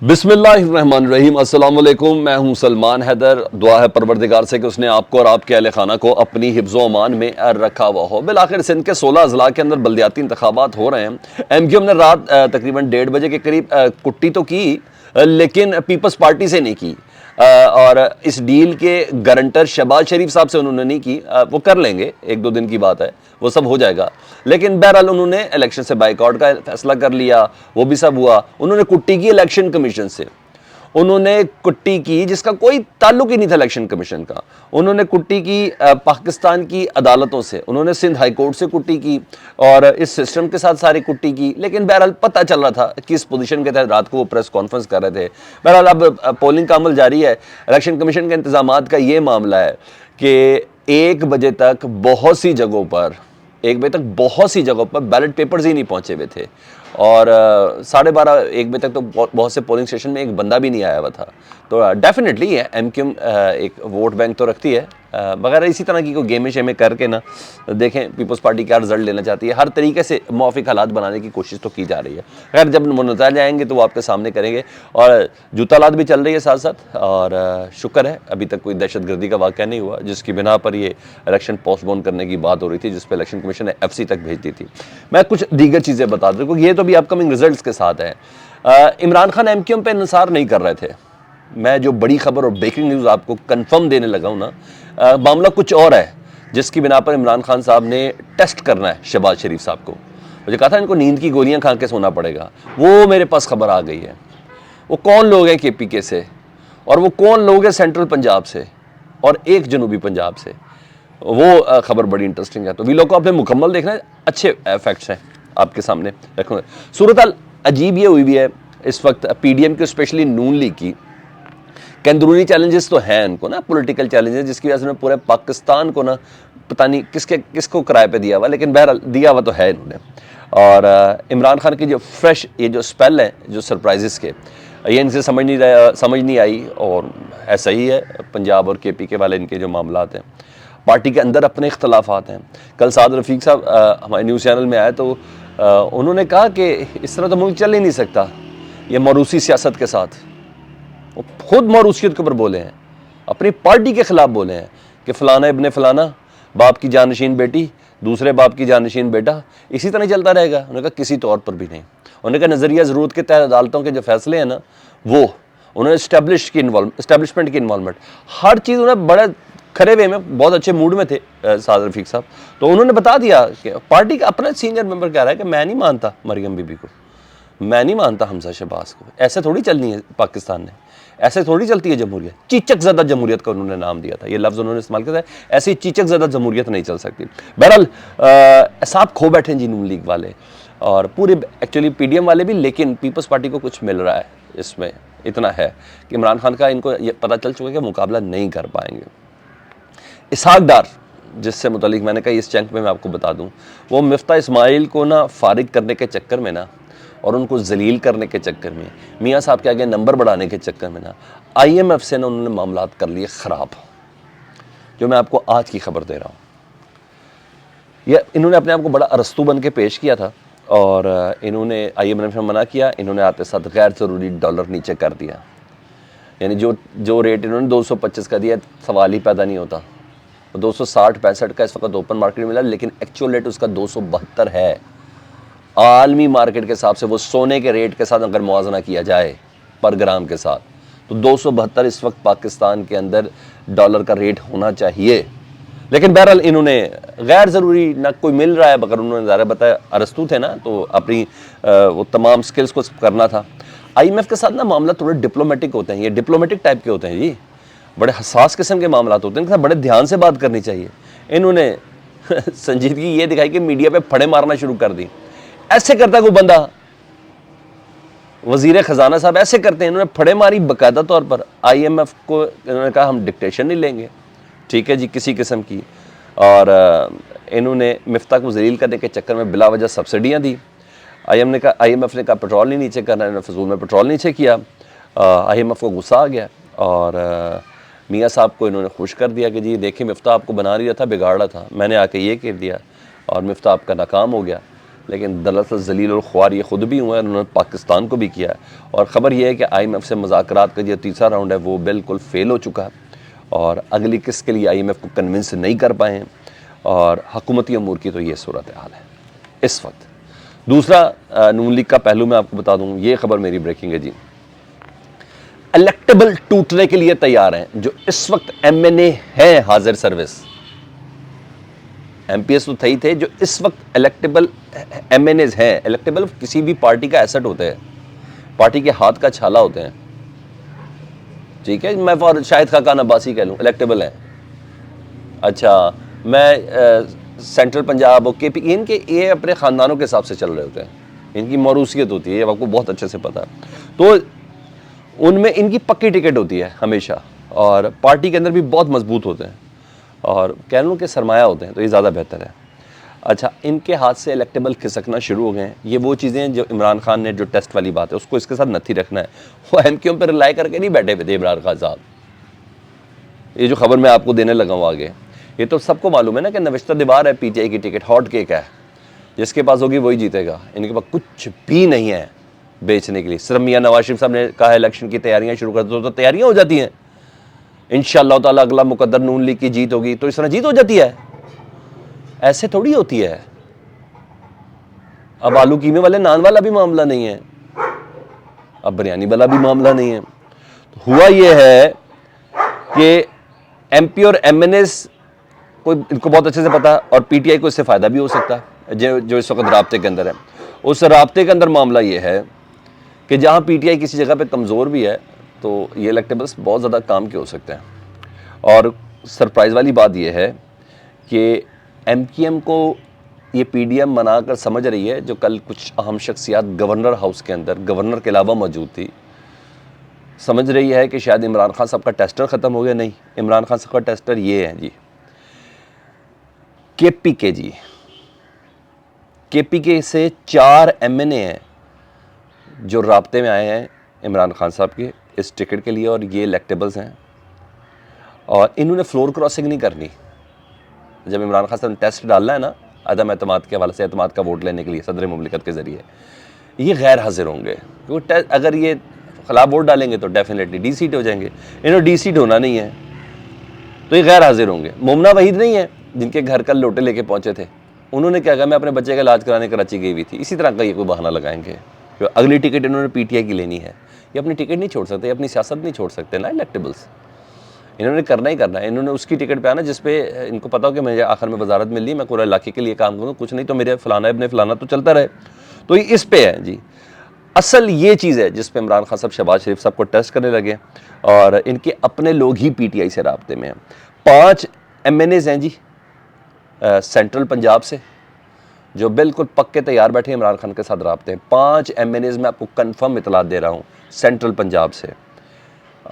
बिस्मिल्लाहिर्रहमानिर्रहीम, अस्सलाम वालेकुम। मैं हूं सलमान हैदर। दुआ है परवरदिगार से कि उसने आपको और आपके अहले खाना को अपनी हिफ्ज़ो अमान में रखा हुआ हो। बिलाखिर सिंध के 16 अजला के अंदर बल्दियाती इंतखाबात हो रहे हैं। MQM ने रात तकरीबन 1:30 बजे के करीब कुट्टी तो की, लेकिन पीपल्स पार्टी से नहीं की। और इस डील के गारंटर शहबाज शरीफ साहब से उन्होंने नहीं की। वो कर लेंगे, 1-2 दिन की बात है, वो सब हो जाएगा। लेकिन बहरहाल उन्होंने इलेक्शन से बाइकआउट का फैसला कर लिया, वो भी सब हुआ। उन्होंने कुट्टी की इलेक्शन कमीशन से, उन्होंने कुट्टी की जिसका कोई ताल्लुक ही नहीं था इलेक्शन कमीशन का। उन्होंने कुट्टी की पाकिस्तान की अदालतों से, उन्होंने सिंध हाई कोर्ट से कुट्टी की और इस सिस्टम के साथ सारी कुट्टी की। लेकिन बहरहाल पता चल रहा था कि इस पोजीशन के तहत रात को वो प्रेस कॉन्फ्रेंस कर रहे थे। बहरहाल अब पोलिंग का अमल जारी है। इलेक्शन कमीशन के इंतजामात का ये मामला है कि 1 बजे तक बहुत सी जगहों पर 1 बजे तक बहुत सी जगहों पर बैलेट पेपर्स ही नहीं पहुंचे हुए थे और 12:30 1 बजे तक तो बहुत से पोलिंग स्टेशन में एक बंदा भी नहीं आया हुआ था। तो डेफिनेटली MQM एक वोट बैंक तो रखती है, मगर इसी तरह की कोई गेमें शेमें करके ना देखें पीपल्स पार्टी क्या रिजल्ट लेना चाहती है। हर तरीके से मौफिक हालात बनाने की कोशिश तो की जा रही है। खैर, जब नतीजे आएंगे तो वो आपके सामने करेंगे। और जूतालात भी चल रही है साथ साथ, और शुक्र है अभी तक कोई दहशतगर्दी का वाक़या नहीं हुआ जिसकी बिना पर ये इलेक्शन पोस्टपोन करने की बात हो रही थी, जिस पर इलेक्शन कमीशन ने FC तक भेज दी थी। मैं कुछ दीगर चीज़ें बता दूँ क्योंकि ये तो भी अपकमिंग रिजल्ट्स के साथ है। इमरान खान MQM पे इंसार नहीं कर रहे थे। मैं जो बड़ी खबर और ब्रेकिंग न्यूज़ आपको कंफर्म देने लगा हूँ ना, मामला कुछ और है जिसकी बिना पर इमरान खान साहब ने टेस्ट करना है शहबाज शरीफ साहब को। मुझे कहा था इनको नींद की गोलियां खा के सोना पड़ेगा। वो मेरे पास खबर आ गई है। वो कौन लोग हैं KPK से, और वो कौन लोग हैं सेंट्रल पंजाब से, और एक जनूबी पंजाब से। वो खबर बड़ी इंटरेस्टिंग है। तो वीडियो को आपने मुकम्मल देखना है, अच्छे फैक्ट्स हैं आपके सामने रखूँगा। सूरत अजीब ये हुई भी है इस वक्त PDM की, स्पेशली नून लीग की। अंदरूनी चैलेंजेस तो हैं इनको ना, पॉलिटिकल चैलेंजेस, जिसकी वजह से पूरे पाकिस्तान को ना पता नहीं किसको किराए पे दिया हुआ, लेकिन बहरहाल दिया हुआ तो है इन्होंने। और इमरान खान की जो फ्रेश ये जो स्पेल है, जो सरप्राइजेस के, ये इनसे समझ नहीं आई। और ऐसा ही है पंजाब और KPK वाले इनके जो मामलात हैं, पार्टी के अंदर अपने इख्तलाफात हैं। कल साद रफ़ीक साहब हमारे न्यूज़ चैनल में आए तो उन्होंने कहा कि इस तरह तो मुल्क चल ही नहीं सकता ये मरूसी सियासत के साथ। वो खुद मरूसियत के ऊपर बोले हैं, अपनी पार्टी के खिलाफ बोले हैं कि फलाना इब्ने फलाना, बाप की जानशीन बेटी, दूसरे बाप की जानशीन बेटा, इसी तरह चलता रहेगा। उन्होंने कहा किसी तौर पर भी नहीं। उन्होंने कहा नज़रिया ज़रूरत के तहत अदालतों के जो फैसले हैं ना, वो उन्होंने इस्टेब्लिशमेंट की इन्वॉल्वमेंट, हर चीज़ उन्हें बड़े खरे वे में, बहुत अच्छे मूड में थे साद रफ़ीक साहब। तो उन्होंने बता दिया कि पार्टी का अपना सीनियर मेंबर कह रहा है कि मैं नहीं मानता मरियम बीबी को, मैं नहीं मानता हमजा शहबाज को। ऐसे थोड़ी चलनी है पाकिस्तान ने, ऐसे थोड़ी चलती है जमहूरियत। चीचक ज़दा जमहूरियत का उन्होंने नाम दिया था, ये लफ्ज़ उन्होंने इस्तेमाल किया था। ऐसी चीचक ज़दा जमहूरियत नहीं चल सकती। बहरहाल साहब खो बैठे जी नून लीग वाले और पूरे एक्चुअली PDM वाले भी, लेकिन पीपल्स पार्टी को कुछ मिल रहा है इसमें। इतना है कि इमरान खान का इनको ये पता चल चुका है कि मुकाबला नहीं कर पाएंगे। इसहाक डार, जिससे मुतालिक मैंने कहा इस चंक में मैं आपको बता दूं, वो मिफ्ता इस्माइल को ना फारिग करने के चक्कर में ना, और उनको जलील करने के चक्कर में, मियाँ साहब के आगे नंबर बढ़ाने के चक्कर में ना, IMF से ना उन्होंने मामलात कर लिए ख़राब। जो मैं आपको आज की खबर दे रहा हूँ, यह इन्होंने अपने आप को बड़ा अरस्तू बन के पेश किया था और इन्होंने IMF में मना किया। इन्होंने आते साथ गैर ज़रूरी डॉलर नीचे कर दिया। यानी जो रेट इन्होंने 225 का दिया, सवाल ही पैदा नहीं होता। 260-65 का इस वक्त ओपन मार्केट में मिला, लेकिन एक्चुअल रेट उसका 272 है। आलमी मार्केट के हिसाब से, वो सोने के रेट के साथ अगर मुआवजा किया जाए पर ग्राम के साथ, तो 272 इस वक्त पाकिस्तान के अंदर डॉलर का रेट होना चाहिए। लेकिन बहरहाल इन्होंने गैर ज़रूरी ना कोई मिल रहा है, मगर उन्होंने ज़्यादा बताया अरस्तू थे ना, तो अपनी वो तमाम स्किल्स को करना था। IMF के साथ ना मामला थोड़े डिप्लोमेटिक होते हैं, ये डिप्लोमेटिक टाइप के होते हैं जी, बड़े हसास किस्म के मामला होते हैं, इनके साथ बड़े ध्यान से बात करनी चाहिए। इन्होंने संजीदगी ये दिखाई कि मीडिया पे फड़े मारना शुरू कर दी। ऐसे करता कोई बंदा, वजीर खजाना साहब ऐसे करते हैं। इन्होंने फड़े मारी बाकायदा तौर पर। IMF को इन्होंने कहा हम डिक्टेशन नहीं लेंगे, ठीक है जी, किसी किस्म की। और इन्होंने मिफ्ता को जलील करने के चक्कर में बिला वजह सब्सिडियाँ दी। IMF ने कहा पेट्रोल नहीं नीचे करना, इन्होंने फजूल में पेट्रोल नीचे किया। IMF को गुस्सा आ गया और मियाँ साहब को इन्होंने खुश कर दिया कि जी देखिए मिफ्ता आपको बना रहा था, बिगाड़ रहा था, मैंने आके ये कह दिया और मिफ्ता आपका नाकाम हो गया। लेकिन दरअसल जलील और ख्वार ये ख़ुद भी हुए हैं, उन्होंने पाकिस्तान को भी किया है। और ख़बर यह है कि IMF से मुज़ाकरात का जो तीसरा राउंड है वो बिल्कुल फ़ेल हो चुका है और अगली किस्त के लिए IMF को कन्विंस नहीं कर पाए हैं और हुकूमती अमूर की तो ये सूरत हाल है इस वक्त। दूसरा नून लीग का पहलू मैं आपको बता दूं, ये खबर मेरी ब्रेकिंग है जी। इलेक्टेबल टूटने के लिए तैयार हैं जो इस वक्त MNA है हाजिर सर्विस, MPS तो थे ही थे, जो इस वक्त इलेक्टेबल MNAs हैं। इलेक्टेबल किसी भी पार्टी का एसेट होते हैं, पार्टी के हाथ का छाला होते हैं, ठीक है। मैं फॉर शाहिद खाकान अब्बासी कह लूँ इलेक्टेबल है। अच्छा, मैं सेंट्रल पंजाब और KP, इनके ये अपने ख़ानदानों के हिसाब से चल रहे होते हैं, इनकी मौरूसियत होती है, ये आपको बहुत अच्छे से पता है। तो उनमें इनकी पक्की टिकट होती है हमेशा और पार्टी के अंदर भी बहुत मजबूत होते हैं और कह लूँ कि सरमाया होते हैं, तो ये ज़्यादा बेहतर है। अच्छा, इनके हाथ से इलेक्टेबल खिसकना शुरू हो गए हैं। ये वो चीज़ें जो इमरान खान ने, जो टेस्ट वाली बात है उसको इसके साथ नथी रखना है, वो MQM पर रिलाई करके नहीं बैठे हुए थे इमरान खान साहब। ये जो खबर मैं आपको देने लगा हूँ आगे, ये तो सबको मालूम है ना कि नविश्ता दीवार है, PTI की टिकट हॉट केक है, जिसके पास होगी वही जीतेगा। इनके पास कुछ भी नहीं है बेचने के लिए। सिर्फ मियां नवाज शरीफ साहब ने कहा इलेक्शन की तैयारियां शुरू कर दो, तो तैयारियां हो जाती हैं। इंशाअल्लाह ताला अगला मुकद्दर नून लीग की जीत होगी तो इस तरह जीत हो जाती है, ऐसे थोड़ी होती है। अब आलू कीमे वाले नान वाला भी मामला नहीं है, अब बिरयानी वाला भी मामला नहीं है। तो हुआ यह है कि MP और MNAs को इनको बहुत अच्छे से पता है और PTI को इससे फ़ायदा भी हो सकता है, जो इस वक्त राब्ते के अंदर है। उस राब्ते के अंदर मामला ये है कि जहाँ PTI किसी जगह पे कमज़ोर भी है तो ये इलेक्टेबल्स बहुत ज़्यादा काम के हो सकते हैं। और सरप्राइज़ वाली बात यह है कि MQM को ये PDM बनाकर समझ रही है, जो कल कुछ अहम शख्सियात गवर्नर हाउस के अंदर गवर्नर के अलावा मौजूद थी, समझ रही है कि शायद इमरान खान साहब का टेस्टर ख़त्म हो गया। नहीं, इमरान खान साहब का टेस्टर ये है जी, KPK जी। KPK से 4 MNA हैं जो राब्ते में आए हैं इमरान खान साहब के इस टिकट के लिए और ये इलेक्टेबल्स हैं और इन्होंने फ्लोर क्रॉसिंग नहीं करनी। जब इमरान खान साहब ने टेस्ट डालना है ना अदम एतमाद के हवाले से, एतमाद का वोट लेने के लिए सदर मुमलिकत के ज़रिए, ये गैर हाजिर होंगे क्योंकि अगर ये खिलाफ वोट डालेंगे तो डेफिनेटली डीसीट हो जाएंगे। इन्होंने डीसीट होना नहीं है तो ये गैर हाजिर होंगे। मोमना वहीद नहीं है जिनके घर कल लोटे लेके पहुंचे थे, उन्होंने क्या कहा, मैं अपने बच्चे का इलाज कराने कराची गई हुई थी। इसी तरह का ये कोई बहाना लगाएंगे। जो अगली टिकट इन्होंने PTI की लेनी है, ये अपनी टिकट नहीं छोड़ सकते, अपनी सियासत नहीं छोड़ सकते ना इलेक्टेबल्स। इन्होंने करना ही करना है। इन्होंने उसकी टिकट पे आना जिस पे इनको पता हो कि मुझे आखिर में वजारत मिल रही है, मैं पूरा इलाके के लिए काम करूँ, कुछ नहीं तो मेरे फलाना इब्ने फलाना तो चलता रहे। तो ये इस पे है जी। असल ये चीज़ है जिस पे इमरान खान साहब शहबाज शरीफ साहब को टेस्ट करने लगे और इनके अपने लोग ही PTI से राब्ते में हैं। 5 MNAs हैं जी सेंट्रल पंजाब से जो बिल्कुल पक्के तैयार बैठे इमरान खान के साथ राब्ते हैं। 5 MNAs मैं आपको कंफर्म इतला दे रहा हूँ सेंट्रल पंजाब से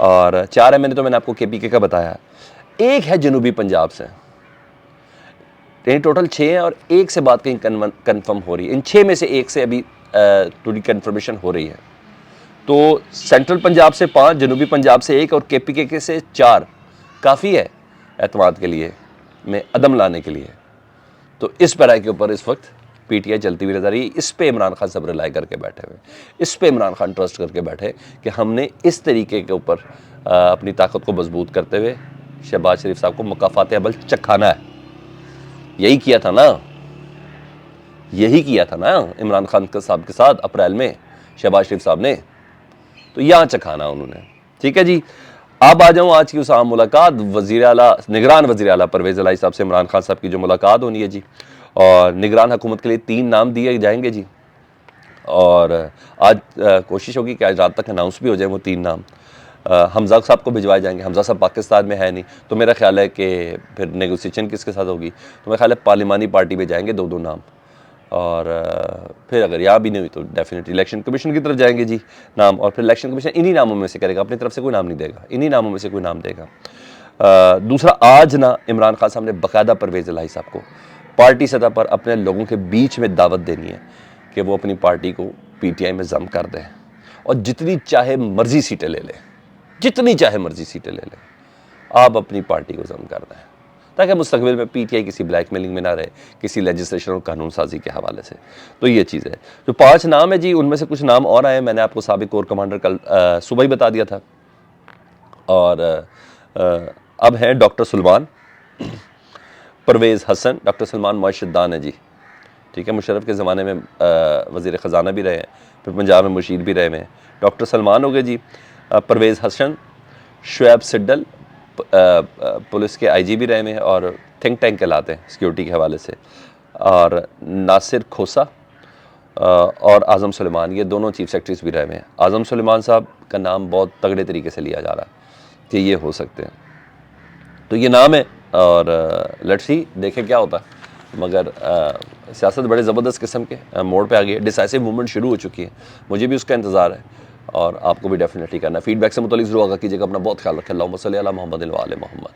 और 4 MNA तो मैंने आपको KPK का बताया, एक है जनूबी पंजाब से। टोटल 6 हैं और एक से बात कहीं कंफर्म हो रही है। इन 6 में से एक से अभी थोड़ी कंफर्मेशन हो रही है। तो सेंट्रल पंजाब से 5, जनूबी पंजाब से 1 और KPK से 4 काफ़ी है एतमाद के लिए, में अदम लाने के लिए। तो इस पैरा के ऊपर इस वक्त PTI चलती हुई नजर आ रही है। इस पे इमरान खान सब रिलाई करके बैठे हुए, इस पे इमरान खान ट्रस्ट करके बैठे कि हमने इस तरीके के ऊपर अपनी ताकत को मजबूत करते हुए शहबाज शरीफ साहब को मुकाफात अबल चखाना है। यही किया था ना, यही किया था ना इमरान खान साहब के साथ अप्रैल में शहबाज शरीफ साहब ने, तो यहाँ चखाना उन्होंने। ठीक है जी। अब आ जाऊँ आज की उस आम मुलाकात, वज़ीर आला निगरान वज़ीर आला परवेज़ इलाही साहब से इमरान खान साहब की जो मुलाकात होनी है जी, और निगरान हुकूमत के लिए 3 नाम दिए जाएंगे जी। और आज कोशिश होगी कि आज रात तक अनाउंस भी हो जाए वो 3 नाम। हमज़ा साहब को भिजवाए जाएंगे। हमज़ा साहब पाकिस्तान में है नहीं, तो मेरा ख्याल है कि फिर नेगोशिएशन किसके साथ होगी, तो मेरा ख्याल है पार्लिमानी पार्टी में जाएंगे 2-2 नाम। और फिर अगर यहाँ भी नहीं हुई तो डेफिनेटली इलेक्शन कमीशन की तरफ जाएंगे जी नाम, और फिर इलेक्शन कमीशन इन्हीं नामों में से करेगा, अपनी तरफ से कोई नाम नहीं देगा, इन्हीं नामों में से कोई नाम देगा। दूसरा, आज ना इमरान खान साहब ने बाकायदा परवेज़ इलाही साहब को पार्टी सतह पर अपने लोगों के बीच में दावत देनी है कि वो अपनी पार्टी को PTI में जम कर दें और जितनी चाहे मर्जी सीटें ले लें, जितनी चाहे मर्जी सीटें ले लें, आप अपनी पार्टी को जम कर दें। ताकि मुस्तकबिल में PTI किसी ब्लैकमेलिंग में ना रहे, किसी लेजिस्लेशन और कानून साजी के हवाले से। तो ये चीज़ है। जो 5 नाम है जी, उनमें से कुछ नाम और आए, मैंने आपको साबिक कोर कमांडर कल सुबह ही बता दिया था। और अब हैं डॉक्टर सुलेमान, परवेज़ हसन, डॉक्टर सलमान मुर्शिदान है जी, ठीक है, मुशर्रफ के ज़माने में वज़ीर ख़जाना भी रहे हैं, फिर पंजाब में मुशीर भी रहे हैं। डॉक्टर सलमान हो गए जी, परवेज़ हसन, शुएब सिड्डल पुलिस के IG भी रहे हैं और थिंक टैंक कहलाते हैं सिक्योरिटी के हवाले से, और नासिर खोसा और आज़म सुलेमान, ये दोनों चीफ सेक्रेटरीज भी रहे हैं। आज़म सुलेमान साहब का नाम बहुत तगड़े तरीके से लिया जा रहा है कि ये हो सकते हैं। तो ये नाम है और लेट्स सी देखें क्या होता है। मगर सियासत बड़े ज़बरदस्त किस्म के मोड़ पे आ गई है, डिसाइसिव मूवमेंट शुरू हो चुकी है, मुझे भी उसका इंतज़ार है और आपको भी डेफिनेटली करना है। फीडबैक से मुतल्लिक़ ज़रूर आगाह कीजिएगा। अपना बहुत ख्याल रखें। अल्लाहुम्मा सल्ली अला मुहम्मद व आले मुहम्मद।